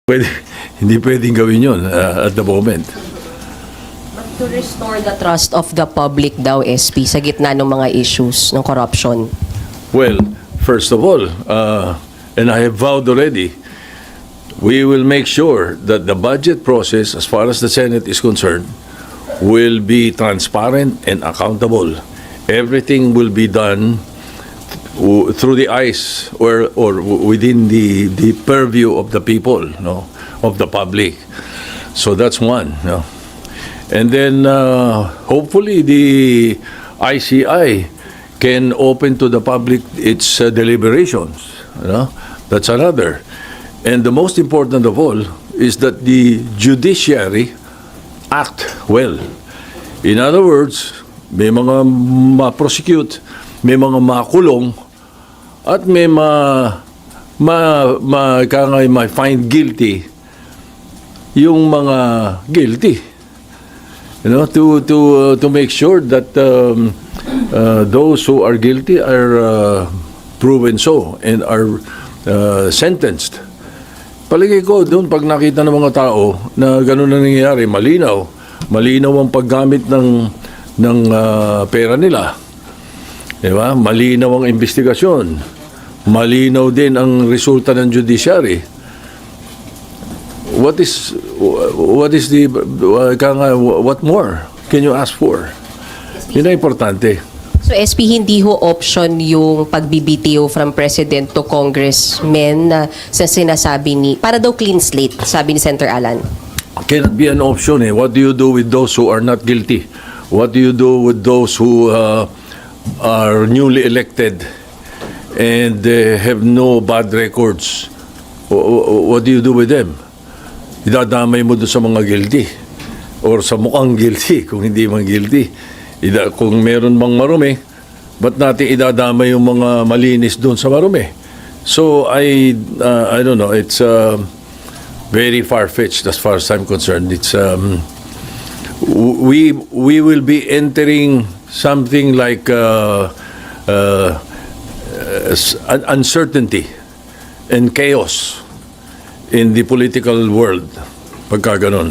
Pwede, hindi pwedeng gawin yun at the moment. But to restore the trust of the public daw, SP, sa gitna ng mga issues ng corruption. Well, first of all, and I have vowed already, we will make sure that the budget process, as far as the Senate is concerned, will be transparent and accountable. Everything will be done through the eyes or within the purview of the people, no, of the public. So that's one. No? And then hopefully the ICI can open to the public its deliberations. You know? That's another. And the most important of all is that the judiciary act well. In other words, may mga ma-prosecute, may mga makulong, at may ma-find guilty yung mga guilty. You know, to make sure that those who are guilty are proven so and are sentenced. Palagay ko doon pag nakita ng mga tao na gano'n na nangyayari, malinaw ang paggamit ng pera nila. Diba? Malinaw ang investigasyon. Malinaw din ang resulta ng judiciary. What more can you ask for? Yun ang importante. So SP, hindi ho option yung pagbibitiw from President to Congressmen na sa sinasabi ni, para daw clean slate, sabi ni Senator Alan. Cannot be an option. What do you do with those who are not guilty? What do you do with those who are newly elected and have no bad records? What do you do with them? Idadamay mo doon sa mga guilty or sa mukhang guilty kung hindi man guilty. Kung meron mang marumi, ba't natin idadamay yung mga malinis doon sa marumi? So I don't know, it's very far-fetched as far as I'm concerned. It's we will be entering something like uncertainty and chaos in the political world pagka ganon.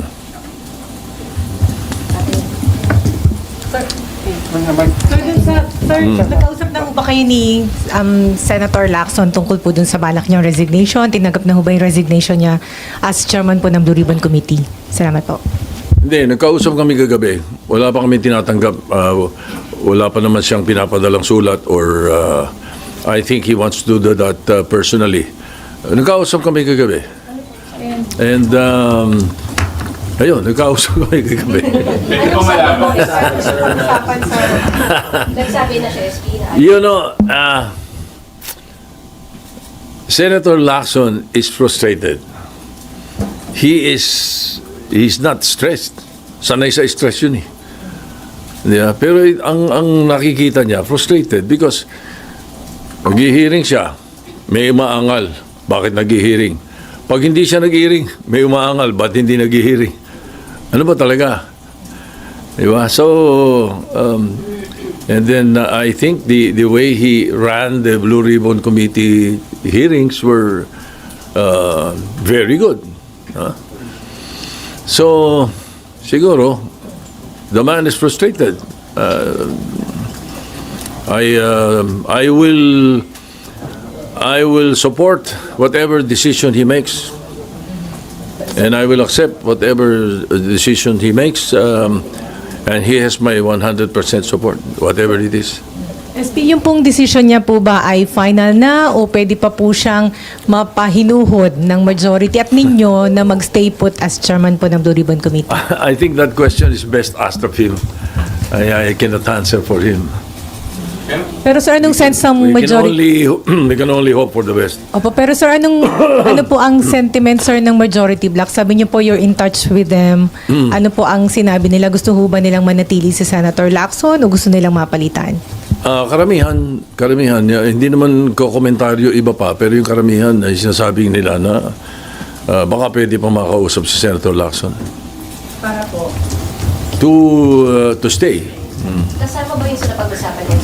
Sir, nakausap na ho ba kayo ni Senator Lacson tungkol po dun sa balak niyang resignation? Tinanggap na ho ba yung resignation niya as chairman po ng Blue Ribbon Committee? Salamat po. Hindi, nagkausap kami kagabi. Wala pa kami tinatanggap. Wala pa naman siyang pinapadalang sulat or I think he wants to do that personally. Nagkausap kami kagabi. And ayun, nagkausap kami kagabi. Nagsabi na siya, SP, na You know, Senator Lacson is frustrated. He's not stressed. Sanay sa stress yun eh. Yeah, pero ang nakikita niya, frustrated because nag-hearing siya, may umaangal. Bakit nag-hearing? Pag hindi siya nag-hearing, may umaangal. Ba't hindi nag-hearing? Ano ba talaga? Diba? So, and then I think the way he ran the Blue Ribbon Committee hearings were very good. So, siguro, the man is frustrated. I will support whatever decision he makes, and I will accept whatever decision he makes, and he has my 100% support, whatever it is. SP, yung pong decision niya po ba ay final na o pwede pa po siyang mapahinuhod ng majority at ninyo na magstay put as chairman po ng Blue Ribbon Committee? I think that question is best asked of him. I cannot answer for him. Pero sir, anong sense ng majority? We can only hope for the best. Opo, pero sir, ano po ang sentiment, sir, ng majority bloc? Sabi niyo po you're in touch with them. Ano po ang sinabi nila? Gusto ho ba nilang manatili si Senator Lacson o gusto nilang mapalitan? Karamihan, hindi naman komentaryo iba pa, pero yung karamihan ay sinasabing nila na baka pwede pa makausap si Senator Lacson. Para po? To stay. Kasama ba yung sila pag-usapan niya?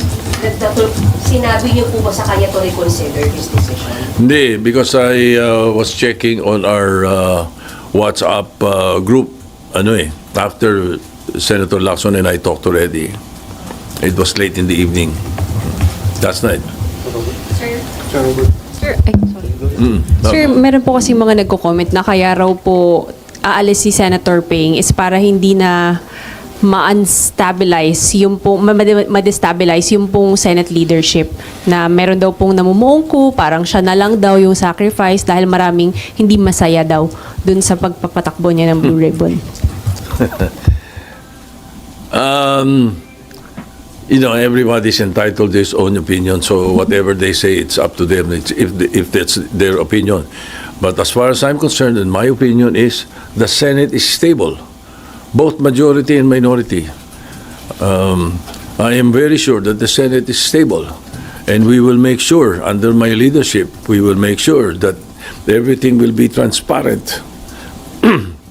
Sinabi niyo po ba sa kanya to reconsider his decision? Hindi, because I was checking on our WhatsApp group, after Senator Lacson and I talked already. It was late in the evening. Last night. Sir, ay, sorry. Sir, meron po kasi mga nagko-comment na kaya raw po aalis si Senator Ping is para hindi na ma-unstabilize yung pong, ma-destabilize yung pong Senate leadership na meron daw pong namumungko, parang siya na lang daw yung sacrifice dahil maraming hindi masaya daw dun sa pagpapatakbo niya ng Blue Ribbon. Everybody's entitled to his own opinion, so whatever they say, it's up to them if that's their opinion. But as far as I'm concerned, and my opinion is, the Senate is stable, both majority and minority. I am very sure that the Senate is stable, and we will make sure, under my leadership, we will make sure that everything will be transparent,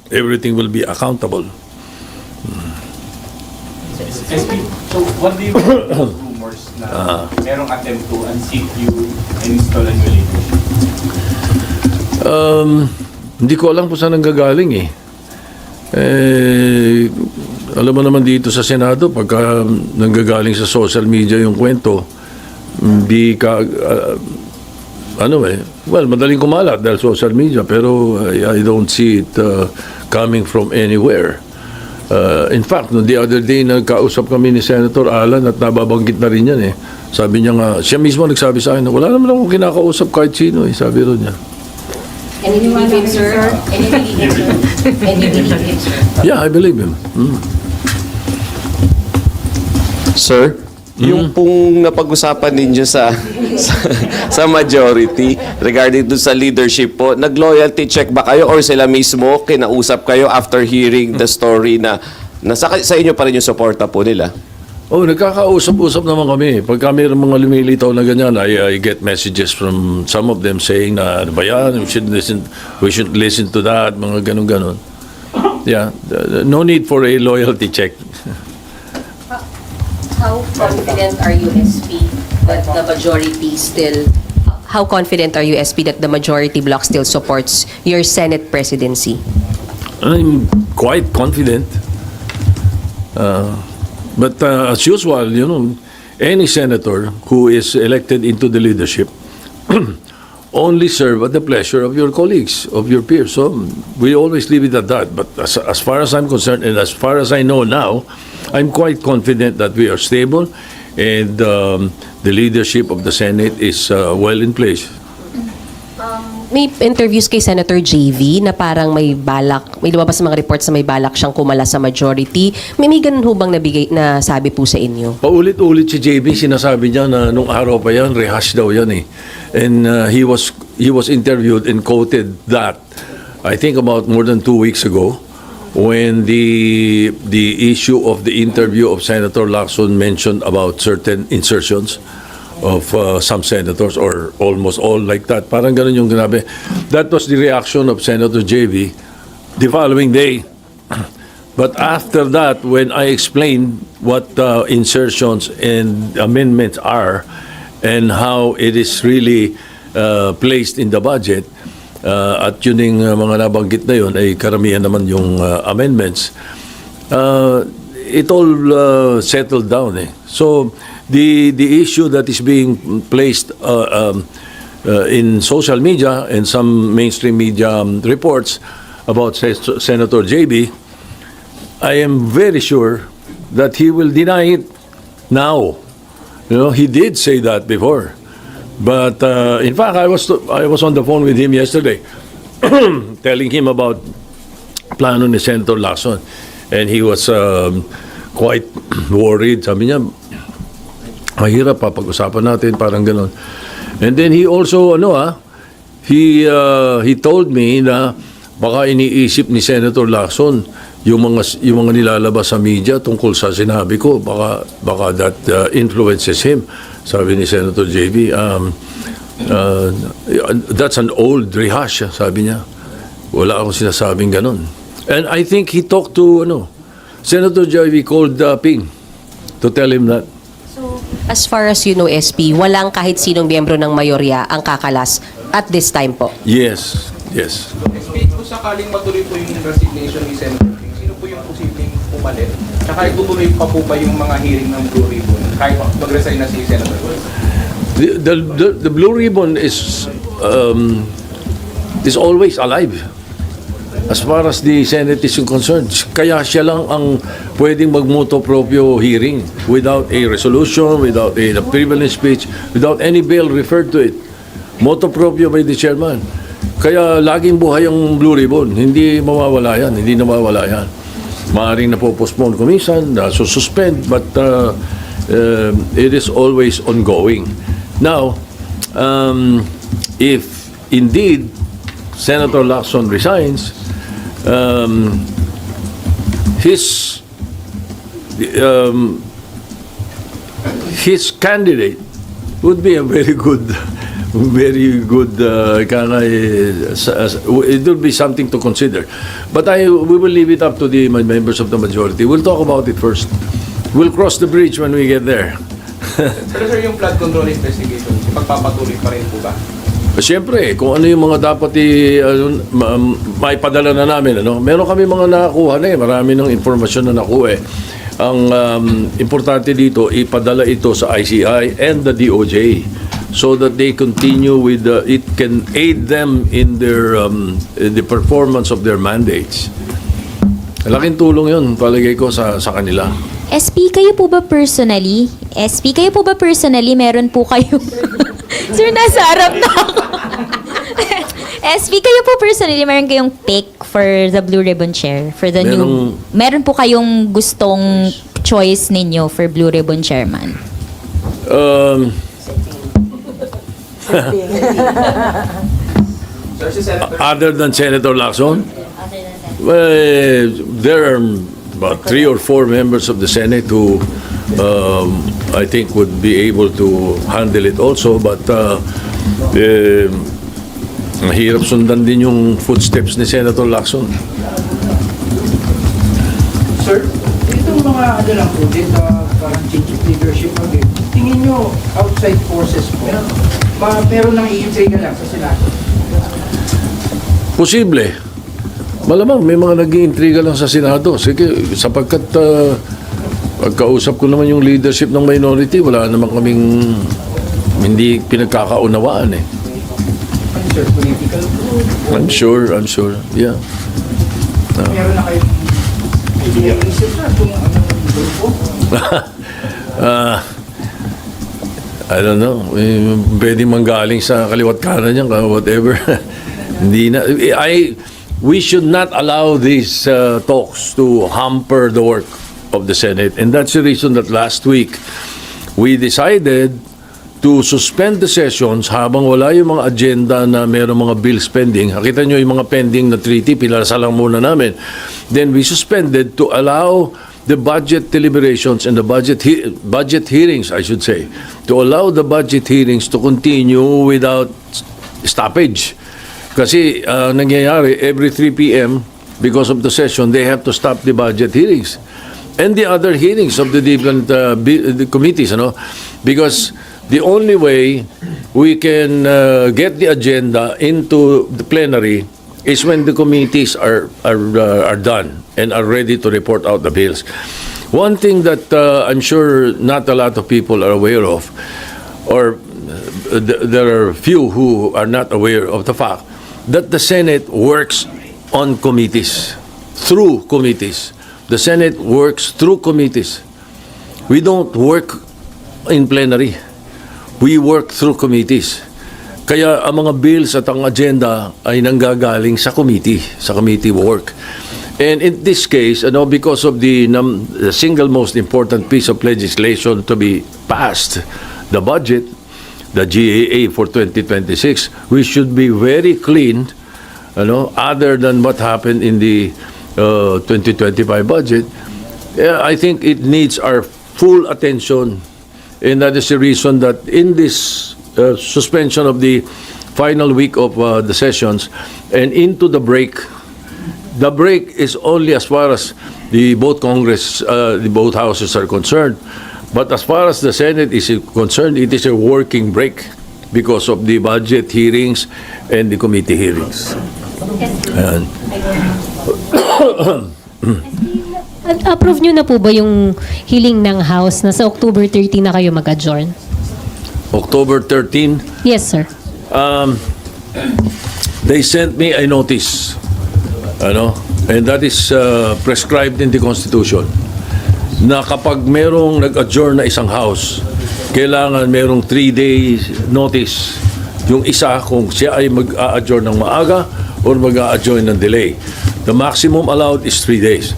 everything will be accountable. SP, so what do you make of those rumors na merong attempt to unseat you and install a new leadership? Hindi ko alam kung saan nanggagaling eh. Alam mo naman dito sa Senado, pagka nanggagaling sa social media yung kwento, hindi ka, madaling kumalat dahil social media, pero I don't see it coming from anywhere. In fact, the other day, nagkausap kami ni Senator Alan at nababanggit na rin yan eh. Sabi niya nga, siya mismo nagsabi sa akin, wala naman akong kinakausap kahit sino eh, sabi rin niya. And you believe him, sir? And you believe him, sir? And you believe him, sir? Yeah, I believe him. Sir, yung pong napag-usapan ninyo sa majority regarding dun sa leadership po, nag-loyalty check ba kayo or sila mismo kinausap kayo after hearing the story na sa inyo pa rin yung suporta po nila? Oh, nagkakausap-usap naman kami. Pagka mayroong mga lumilitaw na ganyan, I get messages from some of them saying na, ano ba yan, we should listen to that, mga ganun-ganun. Yeah, no need for a loyalty check. How confident are you, SP, that the majority still... How confident are you, SP, that the majority bloc still supports your Senate presidency? I'm quite confident. But as usual, any senator who is elected into the leadership only serve at the pleasure of your colleagues, of your peers. So we always leave it at that. But as far as I'm concerned, and as far as I know now, I'm quite confident that we are stable and the leadership of the Senate is well in place. May interviews kay Senator JV na parang may lumabas sa mga reports na may balak siyang kumala sa majority. May ganun ho bang na sabi po sa inyo? Paulit-ulit si JB, sinasabi niya na nung araw pa yan, rehash daw yan eh. And he was interviewed and quoted that, I think about more than 2 weeks ago, when the issue of the interview of Senator Lacson mentioned about certain insertions of some senators or almost all like that. Parang ganun yung ginabi. That was the reaction of Senator JV the following day. But after that, when I explained what insertions and amendments are and how it is really placed in the budget, at yun yung mga nabanggit na yun ay karamihan naman yung amendments, it all settled down eh. So the issue that is being placed in social media and some mainstream media reports about Senator JB, I am very sure that he will deny it now. He did say that before. But in fact, I was on the phone with him yesterday telling him about plano ni Senator Lacson. And he was quite worried. Sabi niya, mahirap pag-usapan natin, parang gano'n. And then he also, he told me na baka iniisip ni Senator Lacson yung mga nilalabas sa media tungkol sa sinabi ko, baka that influences him. Sabi ni Senator JB, that's an old rehash, sabi niya. Wala akong sinasabing gano'n. And I think he talked to, Senator JB called Ping to tell him that. So, As far as you know, SP, walang kahit sinong miyembro ng mayorya ang kakalas at this time po. Yes, yes. Kung sakaling matuloy po yung resignation ni Senator King, sino po yung posibleng pumalit? Tsaka itutuloy pa po ba yung mga hearing ng Blue Ribbon kahit mag-resign na si Senator King? The Blue Ribbon is always alive as far as the Senate is concerned. Kaya siya lang ang pwedeng mag-motu proprio hearing without a resolution, without a privilege speech, without any bill referred to it. Motu proprio by the chairman. Kaya laging buhay ang Blue Ribbon. Hindi mawawala yan. Hindi nawawala yan. Maaaring napopostpone ko minsan, suspend, but it is always ongoing. Now, if indeed Senator Lacson resigns, his candidate would be a very good it will be something to consider. But we will leave it up to the members of the majority. We'll talk about it first. We'll cross the bridge when we get there. Pero sir, yung flood control investigation, pagpapatuloy pa rin po ba? Siyempre, kung ano yung mga dapat maipadala na namin, meron kami mga nakakuha na marami ng informasyon na nakuha Ang importante dito, ipadala ito sa ICI and the DOJ so that they continue with it can aid them in their the performance of their mandates. Laking tulong yun, palagay ko, sa kanila. SP, kayo po ba personally, meron po kayong... Sir, nasa harap na ako. SP, kayo po personally, meron kayong pick for the Blue Ribbon Chair? For the new... Meron po kayong gustong choice ninyo for Blue Ribbon Chairman? Other than Senator Lacson? Well, there are about 3 or 4 members of the Senate who I think would be able to handle it also, but mahirap sundan din yung footsteps ni Senator Lacson. Sir, itong mga lang po din, parang change of leadership again, tingin nyo outside forces po, meron nang i-intriga lang sa Senado? Posible. Malamang may mga nag-iintriga lang sa Senado. Sige, sapagkat pagkausap ko naman yung leadership ng minority, wala naman kaming hindi pinagkakaunawaan Sir, political group? I'm sure. Yeah. Meron na kayo iniisip sir kung anong grupo? I don't know. Pwede manggaling sa kaliwat kanan niya, whatever. Hindi na. We should not allow these talks to hamper the work of the Senate. And that's the reason that last week we decided to suspend the sessions habang wala yung mga agenda na mayroong mga bills pending. Nakita nyo yung mga pending na treaty, pinalasa lang muna namin. Then we suspended to allow the budget deliberations and the budget hearings, I should say, to allow the budget hearings to continue without stoppage. Kasi nangyayari, every 3 p.m., because of the session, they have to stop the budget hearings. And the other hearings of the different the committees, because the only way we can get the agenda into the plenary is when the committees are done and are ready to report out the bills. One thing that I'm sure not a lot of people are aware of, or there are few who are not aware of the fact that the Senate works on committees, through committees. The Senate works through committees. We don't work in plenary. We work through committees. Kaya ang mga bills at ang agenda ay nanggagaling sa committee work. And in this case, because of the single most important piece of legislation to be passed, the budget, the GAA for 2026, we should be very clean, other than what happened in the 2025 budget. I think it needs our full attention, and that is the reason that in this suspension of the final week of the sessions and into the break is only as far as both houses are concerned. But as far as the Senate is concerned, it is a working break because of the budget hearings and the committee hearings. Ayan. Approve nyo na po ba yung hiling ng House na sa October 30 na kayo mag-adjourn? October 13, Yes, sir. they sent me a notice, and that is prescribed in the Constitution, na kapag merong nag-adjourn na isang House, kailangan merong 3 days notice yung isa kung siya ay mag-a-adjourn ng maaga or mag-a-adjourn ng delay. The maximum allowed is 3 days.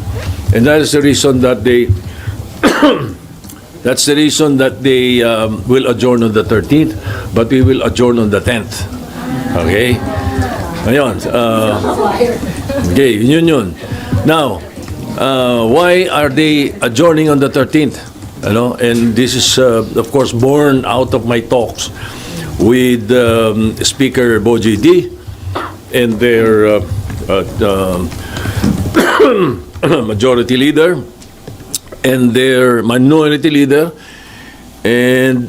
And that is the reason that they that's the reason that they will adjourn on the 13th, but we will adjourn on the 10th. Okay? Ayun. Okay, yun. Now, why are they adjourning on the 13th? And this is, of course, born out of my talks with Speaker Boji D and their majority leader and their minority leader and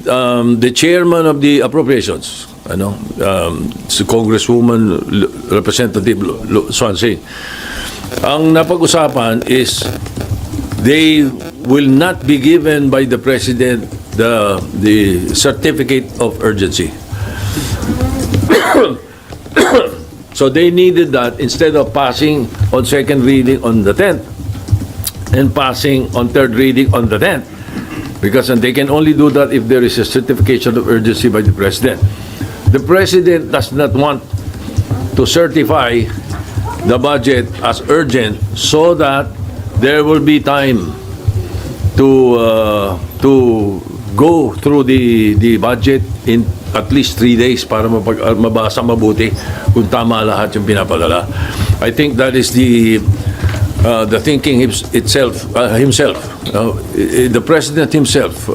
the chairman of the appropriations, si Congresswoman Representative Swansea. Ang napag-usapan is they will not be given by the President the certificate of urgency. So they needed that instead of passing on second reading on the 10th and passing on third reading on the 10th. Because they can only do that if there is a certification of urgency by the President. The President does not want to certify the budget as urgent so that there will be time to go through the budget in at least 3 days para mabasa mabuti kung tama lahat yung pinapadala. I think that is the thinking himself. The President himself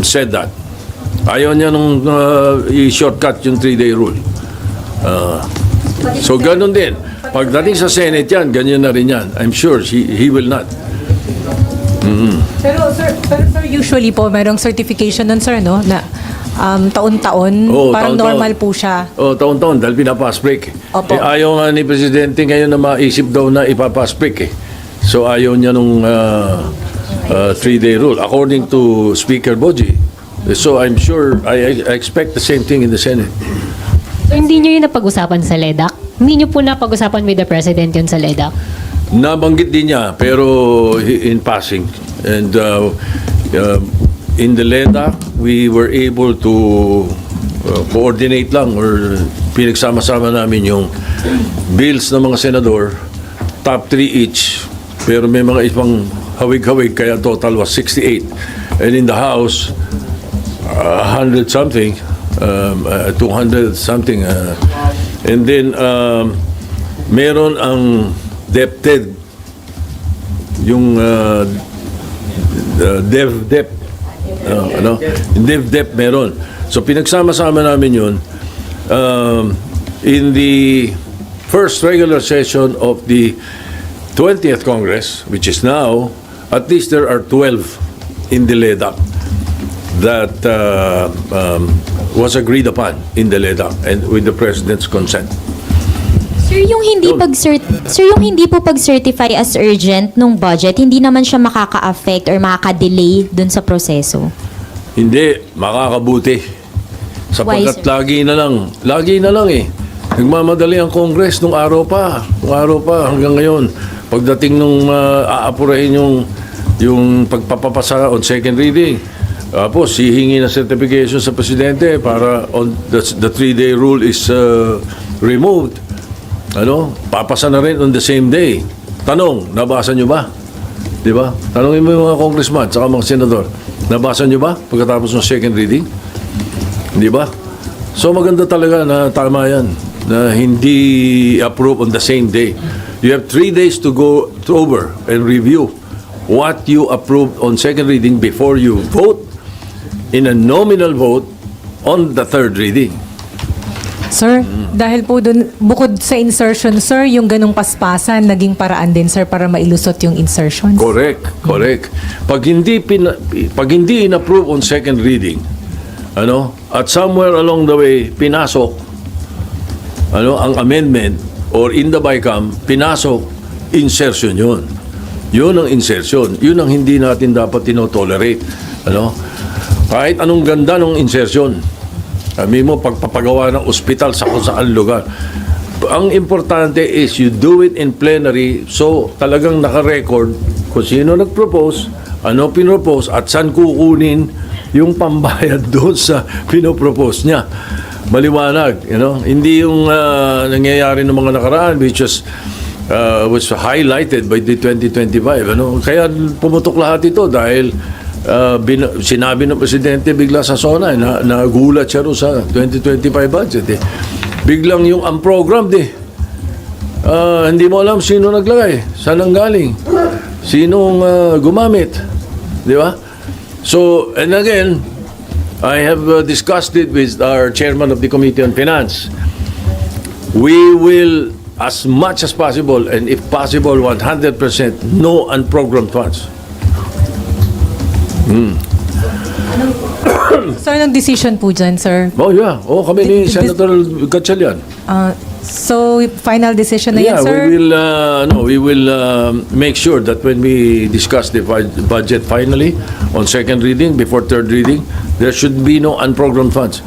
said that. Ayaw niya nung i-shortcut yung 3-day rule. So ganun din. Pagdating sa Senate yan, ganyan na rin yan. I'm sure he will not. Pero sir, usually po merong certification nun, sir, no? Na taon-taon, parang taon-taon. normal po siya. Taon-taon, dahil pinapass break. Opo. Ayaw nga ni Presidente ngayon na maisip daw na ipapass break. So ayaw niya nung 3-day rule, according to Speaker Boji. So I'm sure, I expect the same thing in the Senate. So, hindi nyo yung napag-usapan sa LEDAC? Hindi nyo po napag-usapan with the President yun sa LEDAC? Nabanggit din niya, pero in passing. And in the LEDA, we were able to coordinate lang or pinagsama-sama namin yung bills ng mga senador, top 3 each. Pero may mga ibang hawig-hawig, kaya total was 68. And in the House, 100 something, 200 something. And then, meron ang DepEd, yung DepEd, DepEd meron. So pinagsama-sama namin yun in the first regular session of the 20th Congress, which is now, at least there are 12 in the LEDAC that was agreed upon in the LEDAC and with the President's consent. Sir, yung hindi po pag-certify as urgent nung budget, hindi naman siya makaka-affect or makaka-delay dun sa proseso. Hindi, makakabuti. Sapagkat Why, lagi na lang eh. Nagmamadali ang Congress nung araw pa hanggang ngayon. Pagdating nung aapurahin yung pagpapapasa on second reading, tapos hihingi ng certification sa Presidente para on the 3-day rule is removed. Papasa na rin on the same day. Tanong, nabasa nyo ba? Di ba? Tanongin mo yung mga congressman saka mga senador. Nabasa nyo ba pagkatapos ng second reading? Di ba? So maganda talaga na tama yan, na hindi approve on the same day. You have 3 days to go over and review what you approved on second reading before you vote in a nominal vote on the third reading. Sir, dahil po dun, bukod sa insertion, sir, yung ganong paspasan, naging paraan din, sir, para mailusot yung insertions? Correct, correct. Pag hindi in-approve on second reading, at somewhere along the way pinasok ang amendment or in the BICAM, pinasok insertion 'yun. 'Yun ang insertion. 'Yun ang hindi natin dapat tinotolerate, Kahit anong ganda ng insertion. Sabi mo, pagpapagawa ng ospital sa kung saan lugar. Ang importante is you do it in plenary, so talagang naka-record kung sino nag-propose, ano pinropose, at saan kukunin yung pambayad doon sa pinopropose niya. Maliwanag, Hindi yung nangyayari ng mga nakaraan, which was highlighted by the 2025, Kaya pumutok lahat ito dahil sinabi ng presidente bigla sa SONA na nagulat siya rin sa 2025 budget biglang yung unprogrammed hindi mo alam sino naglagay, saan ang galing, sinong gumamit, di ba? So, and again, I have discussed it with our chairman of the Committee on Finance. We will, as much as possible, and if possible 100%, no unprogrammed funds. So, anong decision po dyan, sir? Oh yeah. Kami ni Senator Gatchalian. So, final decision na yan, sir? We will make sure that when we discuss the budget finally on second reading, before third reading, there should be no unprogrammed funds.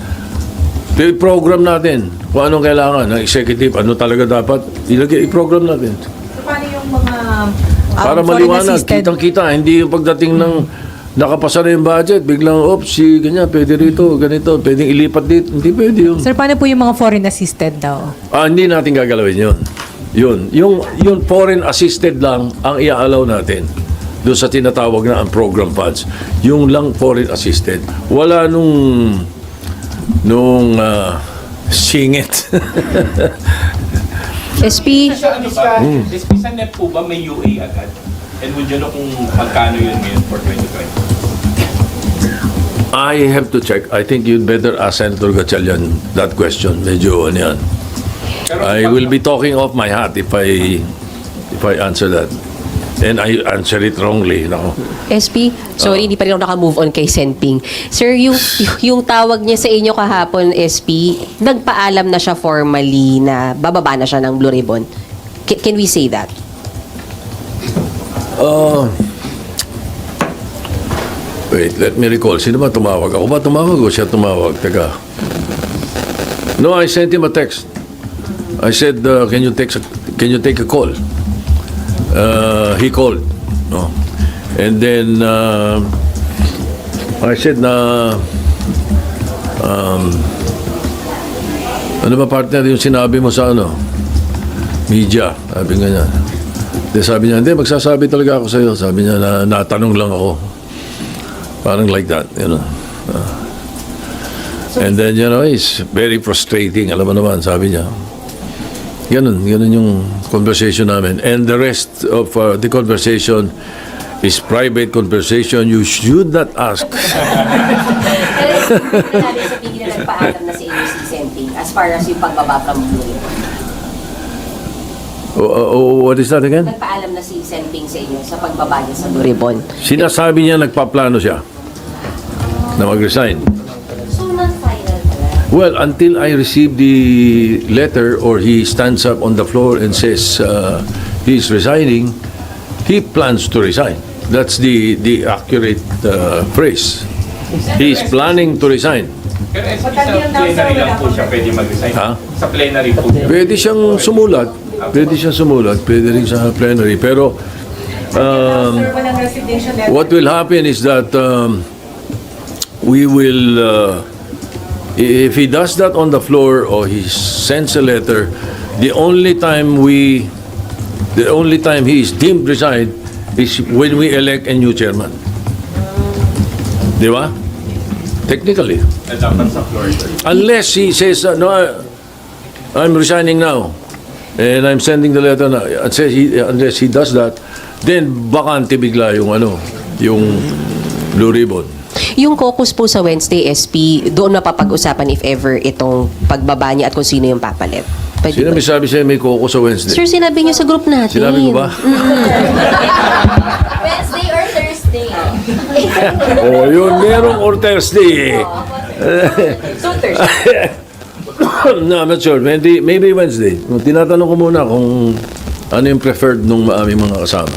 I-program natin kung anong kailangan ng executive, ano talaga dapat i-program natin. So, paano yung mga Para foreign maliwanag, assisted? kitang-kita, hindi yung pagdating ng nakapasa na yung budget, biglang, ganyan, pwede rito, ganito, pwedeng ilipat dito, hindi pwede yun. Sir, paano po yung mga foreign assisted daw? Hindi natin gagalawin yun. Yung foreign assisted lang ang iaalaw natin doon sa tinatawag na ang program funds. Yung lang foreign assisted. Wala nung singit. SP, SP sa NEP po ba may UA agad? And would you know kung magkano yun ngayon for 2020? I have to check. I think you'd better ask Senator Gatchalian that question. Medyo yan. I will be talking off my hat if I answer that. And I answer it wrongly. No? SP, sorry, hindi pa rin ako naka-move on kay Senping. Sir, yung tawag niya sa inyo kahapon, SP, nagpaalam na siya formally na bababa na siya ng Blue Ribbon. Can we say that? Wait, let me recall. Sino ba tumawag? Ako ba tumawag o siya tumawag? Teka. No, I sent him a text. I said, can you take a call? He called. No. And then, I said na, ano ba partner yung sinabi mo sa media? Sabi nga niya. Sabi niya, hindi, magsasabi talaga ako sa'yo. Sabi niya, natanong lang ako. Parang like that, And then, it's very frustrating. Alam mo naman, sabi niya. Ganun yung conversation namin. And the rest of the conversation is private conversation. You should not ask. Nagpaalam na sa inyo si Senping as far as yung pagbaba from Blue Ribbon. What is that again? Nagpaalam na si Senping sa inyo sa pagbaba niya sa Blue Ribbon. Sinasabi niya nagpaplano siya na mag-resign. So, non-final pala. Well, until I receive the letter or he stands up on the floor and says he's resigning, he plans to resign. That's the accurate phrase. He's planning to resign. Pero sa plenary lang po siya pwede mag-resign? Ha? Sa plenary po siya? Pwede siyang sumulat. Pwede rin sa plenary. Pero what will happen is that we will, if he does that on the floor or he sends a letter, the only time he is deemed resigned is when we elect a new chairman. Di ba? Technically. Dapat sa floor. Unless he says, no, I'm resigning now. And I'm sending the letter na, unless he does that, then bakante bigla yung Blue Ribbon. Yung caucus po sa Wednesday, SP, doon mapapag-usapan if ever itong pagbaba niya at kung sino yung papalit. Pwede Sino ba? may sabi sa'yo may koko sa Wednesday? Sir, sinabi niyo sa group natin. Sinabi ko ba? Wednesday or Thursday? Oh, yun, merong or Thursday. So, Thursday. No, I'm not sure. Maybe Wednesday. Tinatanong ko muna kung ano yung preferred nung aming mga kasama.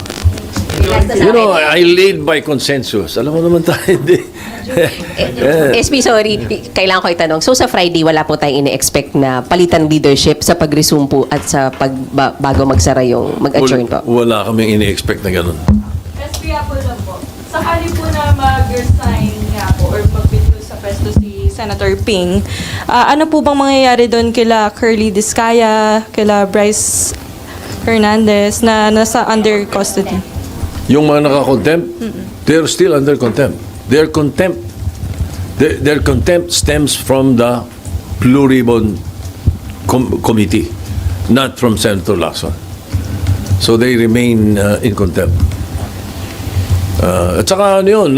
You know, I lead by consensus. Alam mo naman tayo, hindi. SP, sorry, kailangan ko itanong. So sa Friday, wala po tayong ini-expect na palitan leadership sa pag-resume po at sa bago magsara yung mag-adjourn po? Wala kaming ini-expect na ganun. SP po lang po. Sakali po na mag-resign nga po or mag-withdraw sa pwesto si Senator Ping, ano po bang mangyayari doon kila Curly Discaya, kila Bryce Hernandez na nasa under custody? Yung mga naka-contempt, they're still under contempt. Their contempt stems from the Blue Ribbon Committee, not from Senator Lacson. So they remain in contempt. At saka ano yun,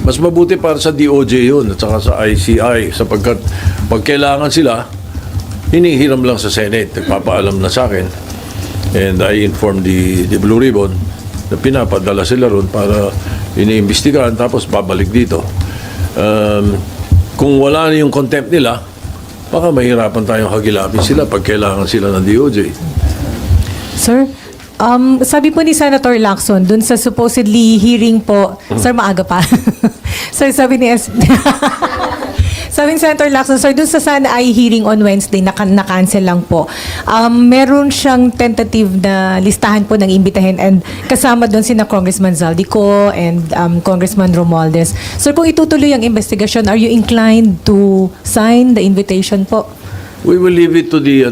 mas mabuti para sa DOJ yun at saka sa ICI sapagkat pag kailangan sila, hinihiram lang sa Senate, nagpapaalam na sa akin. And I informed the Blue Ribbon na pinapadala sila ron para iniimbestigahan tapos babalik dito. Kung wala na yung contempt nila, baka mahirapan tayong hagilapin sila pag kailangan sila ng DOJ. Sir, sabi po ni Senator Lacson, dun sa supposedly hearing po, sir, maaga pa. Sir, sabi ni sabi ni Senator Lacson, sir, dun sa sana ay hearing on Wednesday, na-cancel lang po. Meron siyang tentative na listahan po ng imbitahin and kasama dun sina Congressman Zaldico and Congressman Romualdez. Sir, kung itutuloy ang investigation, are you inclined to sign the invitation po? We will leave it to the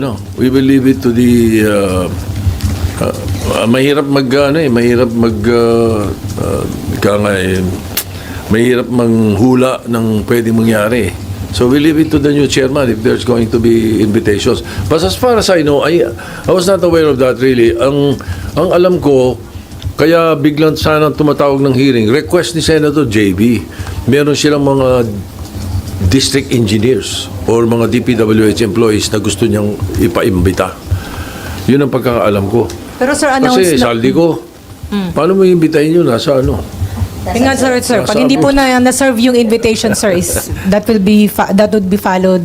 mahirap manghula ng pwedeng mangyari. So we leave it to the new chairman if there's going to be invitations. But as far as I know, I was not aware of that really. Ang alam ko, kaya biglang sana tumatawag ng hearing, request ni Senator JB. Meron silang mga district engineers or mga DPWH employees na gusto niyang ipaimbita. Yun ang pagkakaalam ko. Pero sir, announce Kasi saldi ko, paano mo iimbitahin yun? Nasa ano? Nga, sir, pag hindi po na-serve yung invitation, sir, is that would be followed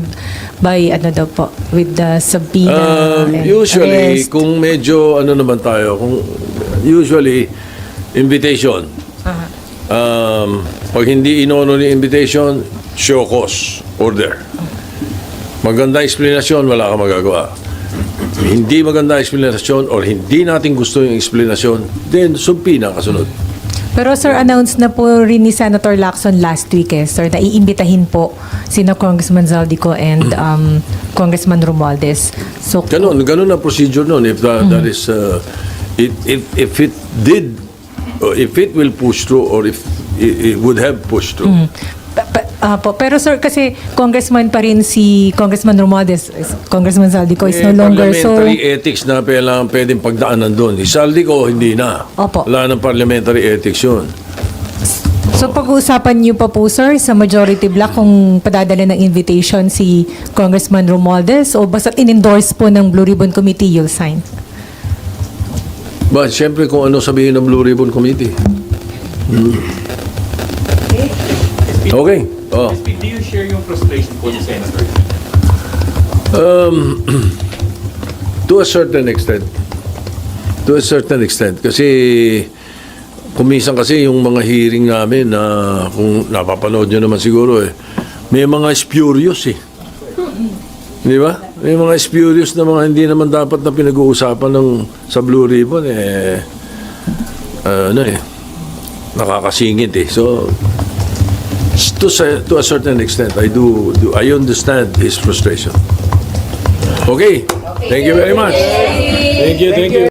by ano daw po with the subpoena and Usually, arrest. kung medyo ano naman tayo, usually invitation. Pag hindi inono ni invitation, show cause, order. Maganda explanation, wala ka magagawa. Hindi maganda explanation or hindi natin gusto yung explanation, then subpoena kasunod. Pero sir, announce na po rin ni Senator Lacson last week sir, na iimbitahin po sina Congressman Zaldico and Congressman Romualdez. So, Ganun na procedure nun. If that is, if it will push through or if it would have pushed through. pero sir, kasi congressman pa rin si Congressman Romualdez, Congressman Zaldico is no longer, so Parliamentary ethics na pwedeng pagdaanan doon. Isaldi ko, hindi na. Opo. Wala ng parliamentary ethics yun. So pag-uusapan niyo pa po sir sa majority block kung padadala ng invitation si Congressman Romualdez o basta in-endorse po ng Blue Ribbon Committee, you'll sign? But siyempre kung ano sabihin ng Blue Ribbon Committee. Okay. Oh. Do you share yung frustration po ni Senator? To a certain extent. To a certain extent. Kasi kumisan kasi yung mga hearing namin na kung napapanood nyo naman siguro may mga spurious Di ba? May mga spurious na mga hindi naman dapat na pinag-uusapan sa Blue Ribbon nakakasingit So to a certain extent, I understand his frustration. Okay. Thank you very much. Thank you.